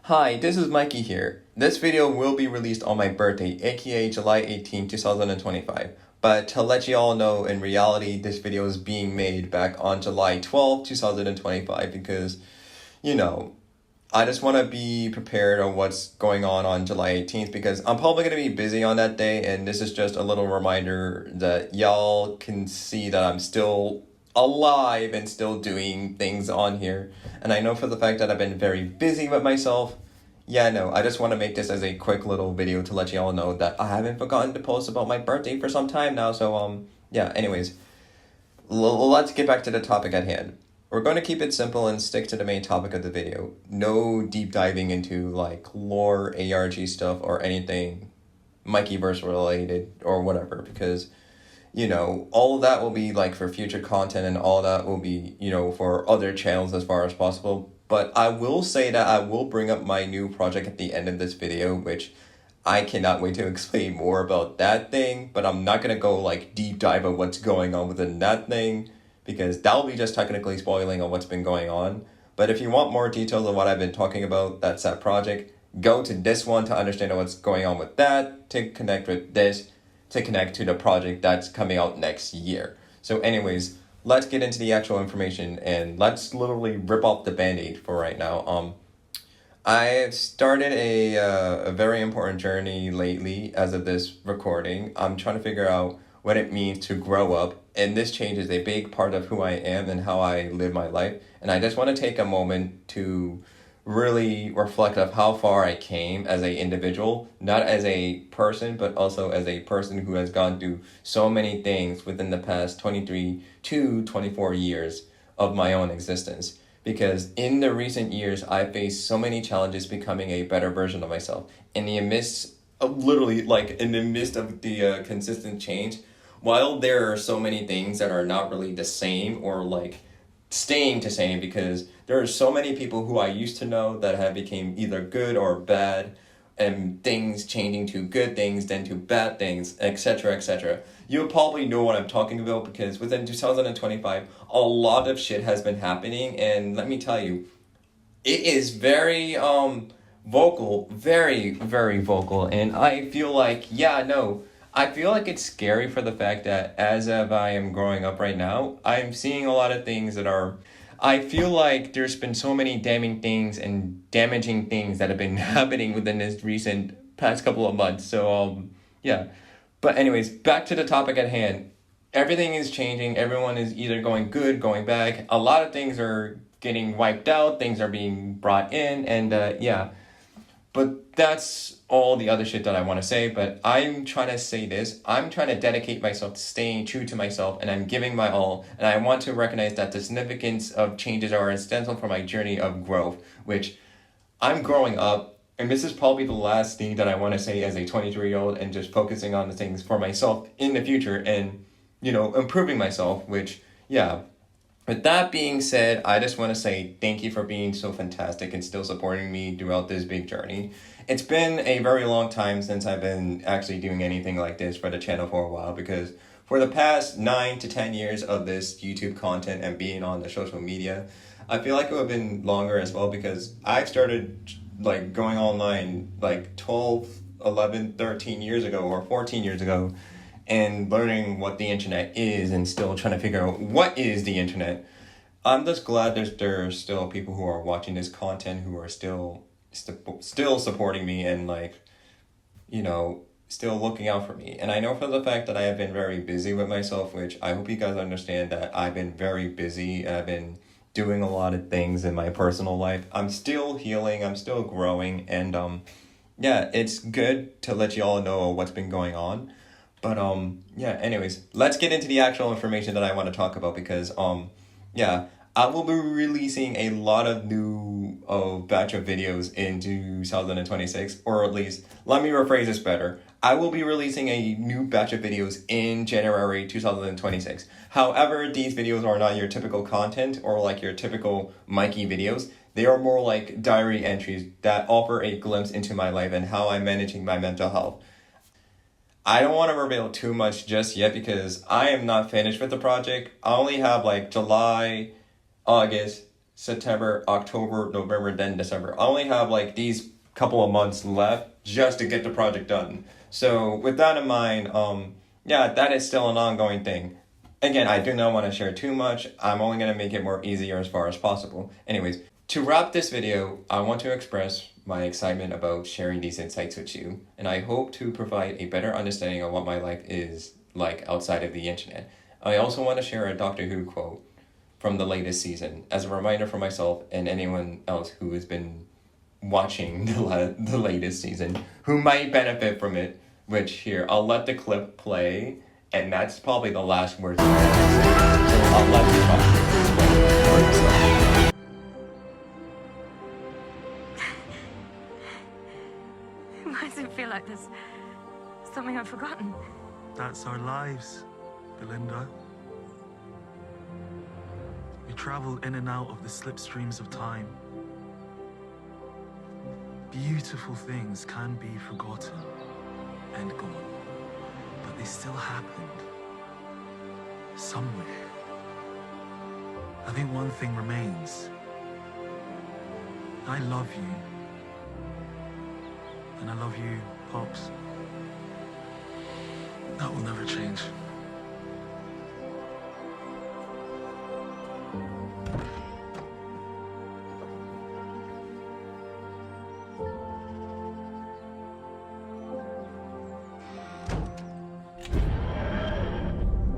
Hi, this is Mikey here. This video will be released on my birthday, aka July 18, 2025. But to let you all know, in reality, this video is being made back on July 12, 2025 because, I just want to be prepared on what's going on July 18th because I'm probably going to be busy on that day, and this is just a little reminder that y'all can see that I'm still alive and still doing things on here. And I know for the fact that I've been very busy with myself. Yeah, no, I just want to make this as a quick little video to let y'all know that I haven't forgotten to post about my birthday for some time now. So, yeah, anyways, let's get back to the topic at hand. We're going to keep it simple and stick to the main topic of the video. No deep diving into like lore, ARG stuff, or anything Mikeyverse related or whatever, because all of that will be like for future content, and all that will be, for other channels as far as possible. But I will say that I will bring up my new project at the end of this video, which I cannot wait to explain more about that thing, but I'm not going to go like deep dive on what's going on within that thing, because that will be just technically spoiling on what's been going on. But if you want more details on what I've been talking about, that's that project, go to this one to understand what's going on with that, to connect with this, to connect to the project that's coming out next year. So anyways, let's get into the actual information and let's literally rip off the band-aid for right now. I've started a very important journey lately as of this recording. I'm trying to figure out what it means to grow up, and this change is a big part of who I am and how I live my life. And I just want to take a moment to really reflect of how far I came as a individual, not as a person, but also as a person who has gone through so many things within the past 23 to 24 years of my own existence. Because in the recent years, I faced so many challenges becoming a better version of myself. In the midst of the consistent change, while there are so many things that are not really the same or like staying the same, because there are so many people who I used to know that have become either good or bad, and things changing to good things, then to bad things, etc., etc. You'll probably know what I'm talking about, because within 2025, a lot of shit has been happening, and let me tell you, it is very vocal, very, very vocal, and I feel like, I feel like it's scary for the fact that as of I am growing up right now, I'm seeing a lot of things that are, I feel like there's been so many damning things and damaging things that have been happening within this recent past couple of months. So, yeah. But anyways, back to the topic at hand. Everything is changing. Everyone is either going good, going back. A lot of things are getting wiped out. Things are being brought in. And yeah. But that's all the other shit that I want to say. But I'm trying to say this. I'm trying to dedicate myself to staying true to myself. And I'm giving my all. And I want to recognize that the significance of changes are essential for my journey of growth. Which I'm growing up. And this is probably the last thing that I want to say as a 23-year-old. And just focusing on the things for myself in the future. And, improving myself. Which, yeah. With that being said, I just want to say thank you for being so fantastic and still supporting me throughout this big journey. It's been a very long time since I've been actually doing anything like this for the channel for a while, because for the past 9 to 10 years of this YouTube content and being on the social media, I feel like it would have been longer as well, because I started like going online like 12, 11, 13 years ago or 14 years ago, and learning what the internet is and still trying to figure out what is the internet. I'm just glad there's still people who are watching this content who are still supporting me and still looking out for me. And I know for the fact that I have been very busy with myself, which I hope you guys understand that I've been very busy. I've been doing a lot of things in my personal life. I'm still healing. I'm still growing. And yeah, it's good to let you all know what's been going on. But anyways, let's get into the actual information that I want to talk about, because I will be releasing a lot of new batch of videos in 2026, or at least, let me rephrase this better. I will be releasing a new batch of videos in January 2026. However, these videos are not your typical content or like your typical Mikey videos. They are more like diary entries that offer a glimpse into my life and how I'm managing my mental health. I don't want to reveal too much just yet, because I am not finished with the project. I only have like July, August, September, October, November, then December. I only have like these couple of months left just to get the project done. So with that in mind, yeah, that is still an ongoing thing. Again, I do not want to share too much. I'm only going to make it more easier as far as possible. Anyways, to wrap this video, I want to express my excitement about sharing these insights with you, and I hope to provide a better understanding of what my life is like outside of the internet. I also want to share a Doctor Who quote from the latest season as a reminder for myself and anyone else who has been watching the latest season who might benefit from it, which here, I'll let the clip play, and that's probably the last words I'm going to say. So I'll let the Doctor explain for himself. Why does it feel like there's something I've forgotten? That's our lives, Belinda. We travel in and out of the slipstreams of time. Beautiful things can be forgotten and gone, but they still happened somewhere. I think one thing remains. I love you. And I love you, Pops.